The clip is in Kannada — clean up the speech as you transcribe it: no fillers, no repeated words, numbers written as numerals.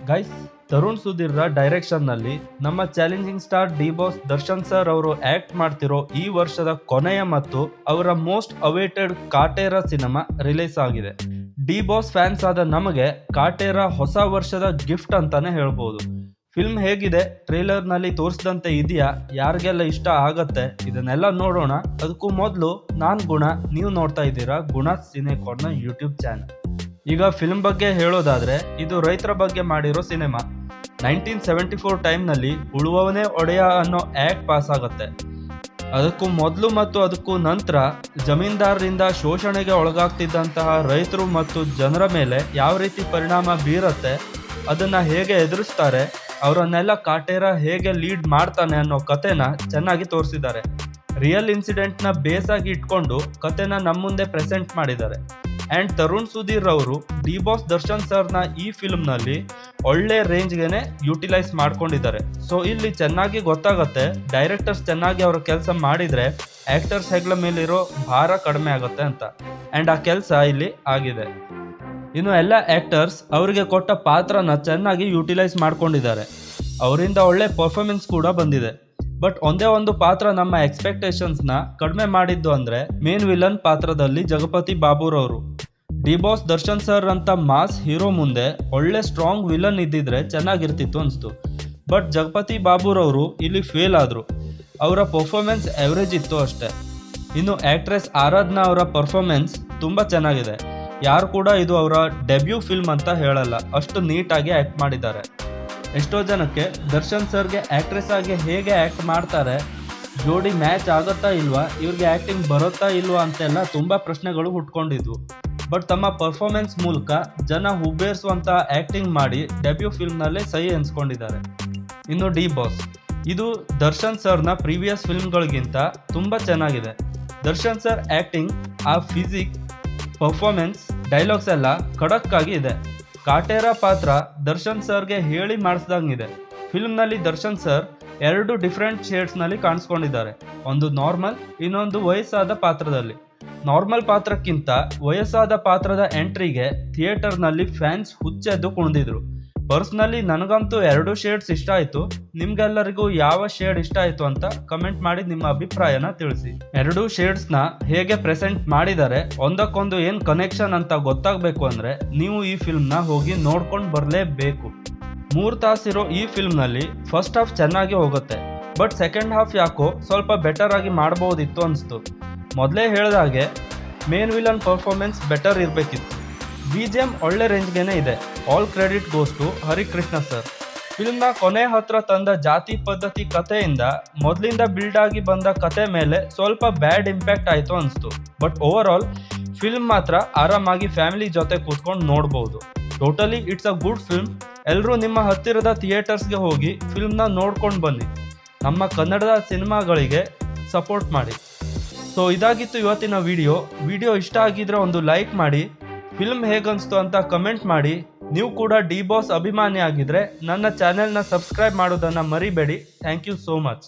ಗೈಸ್, ತರುಣ್ ಸುಧೀರ್ರ ಡೈರೆಕ್ಷನ್ನಲ್ಲಿ ನಮ್ಮ challenging star D boss Darshan sir ಅವರು ಆಕ್ಟ್ ಮಾಡ್ತಿರೋ ಈ ವರ್ಷದ ಕೊನೆಯ ಮತ್ತು ಅವರ most awaited Kaatera cinema release ಆಗಿದೆ. ಡಿ ಬಾಸ್ ಫ್ಯಾನ್ಸ್ ಆದ ನಮಗೆ ಕಾಟೇರ ಹೊಸ ವರ್ಷದ ಗಿಫ್ಟ್ ಅಂತಾನೆ ಹೇಳ್ಬೋದು. ಫಿಲ್ಮ್ ಹೇಗಿದೆ, ಟ್ರೇಲರ್ನಲ್ಲಿ ತೋರಿಸಿದಂತೆ ಇದೆಯಾ, ಯಾರಿಗೆಲ್ಲ ಇಷ್ಟ ಆಗತ್ತೆ, ಇದನ್ನೆಲ್ಲ ನೋಡೋಣ. ಅದಕ್ಕೂ ಮೊದಲು ನಾನು ಗುಣ, ನೀವು ನೋಡ್ತಾ ಇದ್ದೀರಾ ಗುಣ ಸಿನೆಕಾರ್ನ ಯೂಟ್ಯೂಬ್ ಚಾನಲ್. ಈಗ ಫಿಲ್ಮ್ ಬಗ್ಗೆ ಹೇಳೋದಾದ್ರೆ, ಇದು ರೈತರ ಬಗ್ಗೆ ಮಾಡಿರೋ ಸಿನಿಮಾ. 1974 ಟೈಮ್ನಲ್ಲಿ ಉಳುವವನೇ ಒಡೆಯ ಅನ್ನೋ ಆಕ್ಟ್ ಪಾಸ್ ಆಗುತ್ತೆ. ಅದಕ್ಕೂ ಮೊದಲು ಮತ್ತು ಅದಕ್ಕೂ ನಂತರ ಜಮೀನ್ದಾರರಿಂದ ಶೋಷಣೆಗೆ ಒಳಗಾಗ್ತಿದ್ದಂತಹ ರೈತರು ಮತ್ತು ಜನರ ಮೇಲೆ ಯಾವ ರೀತಿ ಪರಿಣಾಮ ಬೀರತ್ತೆ, ಅದನ್ನ ಹೇಗೆ ಎದುರಿಸ್ತಾರೆ, ಅವರನ್ನೆಲ್ಲ ಕಾಟೇರ ಹೇಗೆ ಲೀಡ್ ಮಾಡ್ತಾನೆ ಅನ್ನೋ ಕಥೆನ ಚೆನ್ನಾಗಿ ತೋರಿಸಿದ್ದಾರೆ. ರಿಯಲ್ ಇನ್ಸಿಡೆಂಟ್ನ ಬೇಸ್ ಆಗಿ ಇಟ್ಕೊಂಡು ಕಥೆನ ನಮ್ಮ ಮುಂದೆ ಪ್ರೆಸೆಂಟ್ ಮಾಡಿದ್ದಾರೆ. ಆ್ಯಂಡ್ ತರುಣ್ ಸುಧೀರ್ ಅವರು ಡಿ ಬಾಸ್ ದರ್ಶನ್ ಸರ್ನ ಈ ಫಿಲ್ಮ್ನಲ್ಲಿ ಒಳ್ಳೆ ರೇಂಜ್ಗೆ ಯುಟಿಲೈಸ್ ಮಾಡ್ಕೊಂಡಿದ್ದಾರೆ. ಸೊ ಇಲ್ಲಿ ಚೆನ್ನಾಗಿ ಗೊತ್ತಾಗುತ್ತೆ ಡೈರೆಕ್ಟರ್ಸ್ ಚೆನ್ನಾಗಿ ಅವರ ಕೆಲಸ ಮಾಡಿದರೆ ಆ್ಯಕ್ಟರ್ಸ್ ಹೆಗ್ಲ ಮೇಲಿರೋ ಭಾರ ಕಡಿಮೆ ಆಗುತ್ತೆ ಅಂತ. ಆ್ಯಂಡ್ ಆ ಕೆಲಸ ಇಲ್ಲಿ ಆಗಿದೆ. ಇನ್ನು ಎಲ್ಲ ಆ್ಯಕ್ಟರ್ಸ್ ಅವರಿಗೆ ಕೊಟ್ಟ ಪಾತ್ರನ ಚೆನ್ನಾಗಿ ಯುಟಿಲೈಸ್ ಮಾಡ್ಕೊಂಡಿದ್ದಾರೆ. ಅವರಿಂದ ಒಳ್ಳೆ ಪರ್ಫಾರ್ಮೆನ್ಸ್ ಕೂಡ ಬಂದಿದೆ. ಬಟ್ ಒಂದೇ ಒಂದು ಪಾತ್ರ ನಮ್ಮ ಎಕ್ಸ್ಪೆಕ್ಟೇಷನ್ಸ್ನ ಕಡಿಮೆ ಮಾಡಿದ್ದು ಅಂದರೆ ಮೇನ್ ವಿಲನ್ ಪಾತ್ರದಲ್ಲಿ ಜಗಪತಿ ಬಾಬುರವರು. ಡಿ ಬಾಸ್ ದರ್ಶನ್ ಸರ್ ಅಂತ ಮಾಸ್ ಹೀರೋ ಮುಂದೆ ಒಳ್ಳೆ ಸ್ಟ್ರಾಂಗ್ ವಿಲನ್ ಇದ್ದಿದ್ರೆ ಚೆನ್ನಾಗಿರ್ತಿತ್ತು ಅನಿಸ್ತು. ಬಟ್ ಜಗಪತಿ ಬಾಬುರವರು ಇಲ್ಲಿ ಫೇಲ್ ಆದರು. ಅವರ ಪರ್ಫಾರ್ಮೆನ್ಸ್ ಎವರೇಜ್ ಇತ್ತು ಅಷ್ಟೇ. ಇನ್ನು ಆ್ಯಕ್ಟ್ರೆಸ್ ಆರಾಧನಾ ಅವರ ಪರ್ಫಾರ್ಮೆನ್ಸ್ ತುಂಬ ಚೆನ್ನಾಗಿದೆ. ಯಾರು ಕೂಡ ಇದು ಅವರ ಡೆಬ್ಯೂ ಫಿಲ್ಮ್ ಅಂತ ಹೇಳಲ್ಲ, ಅಷ್ಟು ನೀಟಾಗಿ ಆ್ಯಕ್ಟ್ ಮಾಡಿದ್ದಾರೆ. ಎಷ್ಟೋ ಜನಕ್ಕೆ ದರ್ಶನ್ ಸರ್ಗೆ ಆ್ಯಕ್ಟ್ರೆಸ್ ಆಗಿ ಹೇಗೆ ಆ್ಯಕ್ಟ್ ಮಾಡ್ತಾರೆ, ಜೋಡಿ ಮ್ಯಾಚ್ ಆಗುತ್ತಾ ಇಲ್ವಾ, ಇವ್ರಿಗೆ ಆ್ಯಕ್ಟಿಂಗ್ ಬರುತ್ತಾ ಇಲ್ವಾ ಅಂತೆಲ್ಲ ತುಂಬ ಪ್ರಶ್ನೆಗಳು ಹುಟ್ಕೊಂಡಿದ್ವು. ಬಟ್ ತಮ್ಮ ಪರ್ಫಾರ್ಮೆನ್ಸ್ ಮೂಲಕ ಜನ ಹುಬ್ಬೇರಿಸುವಂಥ ಆ್ಯಕ್ಟಿಂಗ್ ಮಾಡಿ ಡೆಬ್ಯೂ ಫಿಲ್ಮ್ನಲ್ಲೇ ಸಹಿ ಎನ್ಸ್ಕೊಂಡಿದ್ದಾರೆ. ಇನ್ನು ಡಿ ಬಾಸ್, ಇದು ದರ್ಶನ್ ಸರ್ನ ಪ್ರೀವಿಯಸ್ ಫಿಲ್ಮ್ಗಳಿಗಿಂತ ತುಂಬ ಚೆನ್ನಾಗಿದೆ. ದರ್ಶನ್ ಸರ್ ಆ್ಯಕ್ಟಿಂಗ್, ಆ ಫಿಸಿಕ್, ಪರ್ಫಾರ್ಮೆನ್ಸ್, ಡೈಲಾಗ್ಸ್ ಎಲ್ಲ ಖಡಕ್ ಆಗಿ ಇದೆ. ಕಾಟೇರ ಪಾತ್ರ ದರ್ಶನ್ ಸರ್ಗೆ ಹೇಳಿ ಮಾಡಿಸ್ದಂಗಿದೆ. ಫಿಲ್ಮ್ನಲ್ಲಿ ದರ್ಶನ್ ಸರ್ 2 ಡಿಫ್ರೆಂಟ್ ಶೇಡ್ಸ್ನಲ್ಲಿ ಕಾಣಿಸ್ಕೊಂಡಿದ್ದಾರೆ. ಒಂದು ನಾರ್ಮಲ್, ಇನ್ನೊಂದು ವಯಸ್ಸಾದ ಪಾತ್ರದಲ್ಲಿ. ನಾರ್ಮಲ್ ಪಾತ್ರಕ್ಕಿಂತ ವಯಸ್ಸಾದ ಪಾತ್ರದ ಎಂಟ್ರಿಗೆ ಥಿಯೇಟರ್ನಲ್ಲಿ ಫ್ಯಾನ್ಸ್ ಹುಚ್ಚೆದ್ದು ಕುಣಿದಿದ್ರು. ಪರ್ಸ್ನಲಿ ನನಗಂತೂ 2 ಶೇಡ್ಸ್ ಇಷ್ಟ ಆಯಿತು. ನಿಮ್ಗೆಲ್ಲರಿಗೂ ಯಾವ ಶೇಡ್ ಇಷ್ಟ ಆಯಿತು ಅಂತ ಕಮೆಂಟ್ ಮಾಡಿ ನಿಮ್ಮ ಅಭಿಪ್ರಾಯನ ತಿಳಿಸಿ. 2 ಶೇಡ್ಸ್ನ ಹೇಗೆ ಪ್ರೆಸೆಂಟ್ ಮಾಡಿದ್ದಾರೆ, ಒಂದಕ್ಕೊಂದು ಏನು ಕನೆಕ್ಷನ್ ಅಂತ ಗೊತ್ತಾಗಬೇಕು ಅಂದರೆ ನೀವು ಈ ಫಿಲ್ಮ್ನ ಹೋಗಿ ನೋಡ್ಕೊಂಡು ಬರಲೇಬೇಕು. 3 ತಾಸಿರೋ ಈ ಫಿಲ್ಮ್ನಲ್ಲಿ ಫಸ್ಟ್ ಹಾಫ್ ಚೆನ್ನಾಗಿ ಹೋಗುತ್ತೆ. ಬಟ್ ಸೆಕೆಂಡ್ ಹಾಫ್ ಯಾಕೋ ಸ್ವಲ್ಪ ಬೆಟರ್ ಆಗಿ ಮಾಡ್ಬೋದಿತ್ತು ಅನಿಸ್ತು. ಮೊದಲೇ ಹೇಳಿದಾಗೆ ಮೇನ್ ವಿಲನ್ ಪರ್ಫಾರ್ಮೆನ್ಸ್ ಬೆಟರ್ ಇರಬೇಕಿತ್ತು. BGM ಒಳ್ಳೆ ರೇಂಜ್ಗೆ ಇದೆ. All credit goes to Harikrishna sir. ಫಿಲ್ಮ್ನ ಕೊನೆ ಹತ್ರ ತಂದ ಜಾತಿ ಪದ್ಧತಿ ಕಥೆಯಿಂದ ಮೊದಲಿಂದ ಬಿಲ್ಡ್ ಆಗಿ ಬಂದ ಕತೆ ಮೇಲೆ ಸ್ವಲ್ಪ ಬ್ಯಾಡ್ ಇಂಪ್ಯಾಕ್ಟ್ ಆಯಿತು ಅನಿಸ್ತು. ಬಟ್ ಓವರ್ ಆಲ್ ಫಿಲ್ಮ್ ಮಾತ್ರ ಆರಾಮಾಗಿ ಫ್ಯಾಮಿಲಿ ಜೊತೆ ಕೂತ್ಕೊಂಡು ನೋಡ್ಬೋದು. Totally it's a good film. ಎಲ್ಲರೂ ನಿಮ್ಮ ಹತ್ತಿರದ ಥಿಯೇಟರ್ಸ್ಗೆ ಹೋಗಿ ಫಿಲ್ಮ್ನ ನೋಡ್ಕೊಂಡು ಬನ್ನಿ. ನಮ್ಮ ಕನ್ನಡದ ಸಿನಿಮಾಗಳಿಗೆ ಸಪೋರ್ಟ್ ಮಾಡಿ. ಸೊ ಇದಾಗಿತ್ತು ಇವತ್ತಿನ ವಿಡಿಯೋ ಇಷ್ಟ ಆಗಿದ್ರೆ ಒಂದು ಲೈಕ್ ಮಾಡಿ. ಫಿಲ್ಮ್ ಹೇಗನ್ನಿಸ್ತು ಅಂತ ಕಮೆಂಟ್ ಮಾಡಿ. ನೀವು ಕೂಡ ಡಿ ಬಾಸ್ ಅಭಿಮಾನಿ ಆಗಿದ್ರೆ ನನ್ನ ಚಾನೆಲ್ನ ಸಬ್ಸ್ಕ್ರೈಬ್ ಮಾಡೋದನ್ನು ಮರಿಬೇಡಿ. Thank you so much.